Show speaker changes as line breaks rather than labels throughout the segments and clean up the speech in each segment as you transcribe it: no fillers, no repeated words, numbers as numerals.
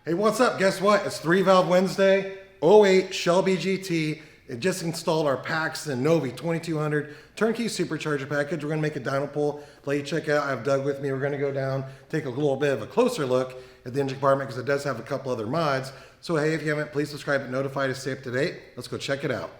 Hey, what's up? Guess what? It's 3-Valve Wednesday, '08 Shelby GT. It just installed our Paxton Novi 2200 turnkey supercharger package. We're gonna make a dyno pull, let you check out. I have Doug with me. We're gonna go down, take a little bit of a closer look at the engine compartment because it does have a couple other mods. So hey, if you haven't, please subscribe and notify to stay up to date. Let's go check it out.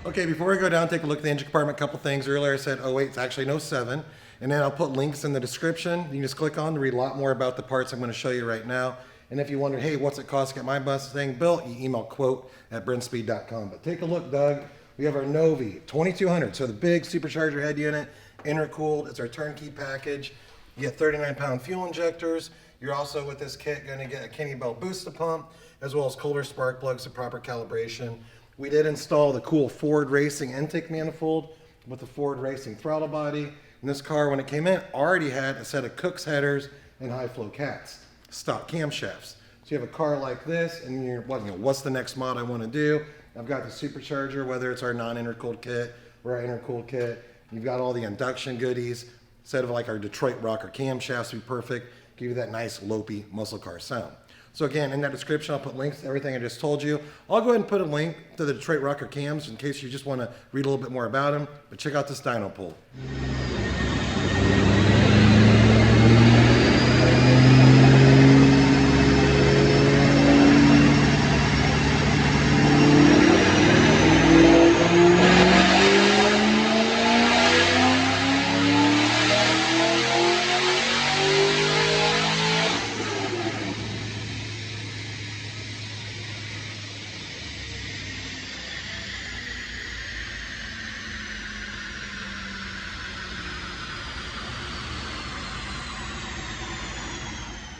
Okay, before we go down, take a look at the engine compartment. A couple things. Earlier I said, oh wait, it's actually an 07. And then I'll put links in the description. You can just click on to read a lot more about the parts I'm going to show you right now. And if you wonder, hey, what's it cost to get my Mustang built, you email quote@brenspeed.com. But take a look, Doug. We have our Novi 2200. So the big supercharger head unit, intercooled. It's our turnkey package. You get 39-pound fuel injectors. You're also, with this kit, going to get a Kenny Bell booster pump, as well as Kohler spark plugs for proper calibration. We did install the cool Ford Racing intake manifold with the Ford Racing throttle body. And this car, when it came in, already had a set of Kooks headers and high flow cats, stock camshafts. So you have a car like this, and you're, what's the next mod I want to do? I've got the supercharger, whether it's our non-intercooled kit or our intercooled kit. You've got all the induction goodies. Instead of like our Detroit rocker camshafts would be perfect, give you that nice lopey muscle car sound. So again, in that description, I'll put links to everything I just told you. I'll go ahead and put a link to the Detroit rocker cams in case you just want to read a little bit more about them. But check out this dyno pull.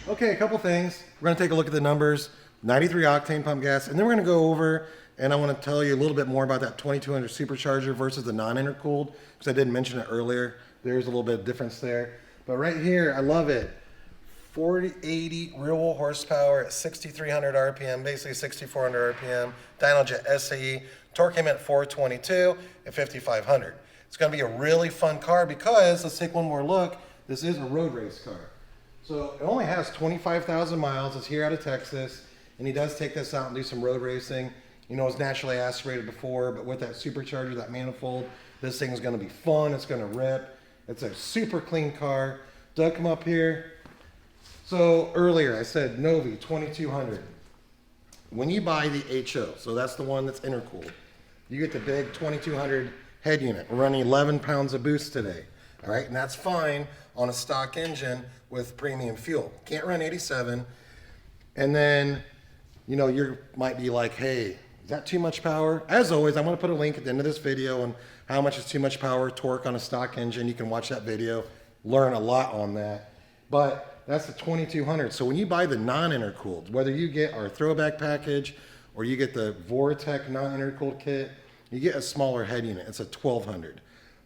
Okay, a couple things. We're gonna take a look at the numbers, 93 octane pump gas, and then we're gonna go over, and I wanna tell you a little bit more about that 2200 supercharger versus the non-intercooled, because I did mention it earlier. There's a little bit of difference there. But right here, I love it. 4080 real horsepower at 6,300 RPM, basically 6,400 RPM, Dynojet SAE, torque came at 422 at 5,500. It's gonna be a really fun car because, let's take one more look, this is a road race car. So it only has 25,000 miles. It's here out of Texas, and he does take this out and do some road racing. You know, it's naturally aspirated before, but with that supercharger, that manifold, this thing is going to be fun. It's going to rip. It's a super clean car. Doug, come up here. So earlier I said Novi 2200. When you buy the HO, so that's the one that's intercooled, you get the big 2200 head unit. We're running 11 pounds of boost today. All right, and that's fine on a stock engine with premium fuel. Can't run 87. And then, you know, you might be like, hey, is that too much power? As always, I'm gonna put a link at the end of this video on how much is too much power, torque on a stock engine. You can watch that video, learn a lot on that. But that's the 2200. So when you buy the non-intercooled, whether you get our throwback package or you get the Vortec non-intercooled kit, you get a smaller head unit. It's a 1200.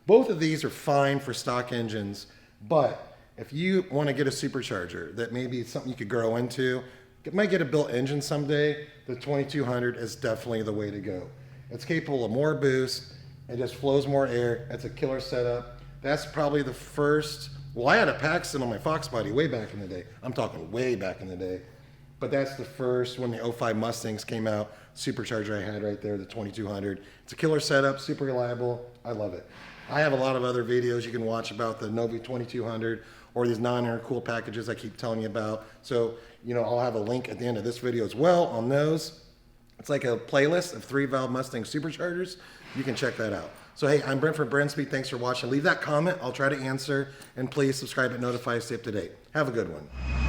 Both of these are fine for stock engines, but if you want to get a supercharger that maybe it's something you could grow into, it might get a built engine someday, the 2200 is definitely the way to go. It's capable of more boost, it just flows more air, it's a killer setup. That's probably the first, well, I had a Paxton on my Fox body way back in the day. I'm talking way back in the day. But that's the first, when the 05 Mustangs came out, supercharger I had right there, the 2200. It's a killer setup, super reliable, I love it. I have a lot of other videos you can watch about the Novi 2200 or these non-intercooled packages I keep telling you about. So, you know, I'll have a link at the end of this video as well on those. It's like a playlist of 3-valve Mustang superchargers. You can check that out. So, hey, I'm Brent from Brenspeed. Thanks for watching. Leave that comment. I'll try to answer. And please subscribe and notify us to stay up to date. Have a good one.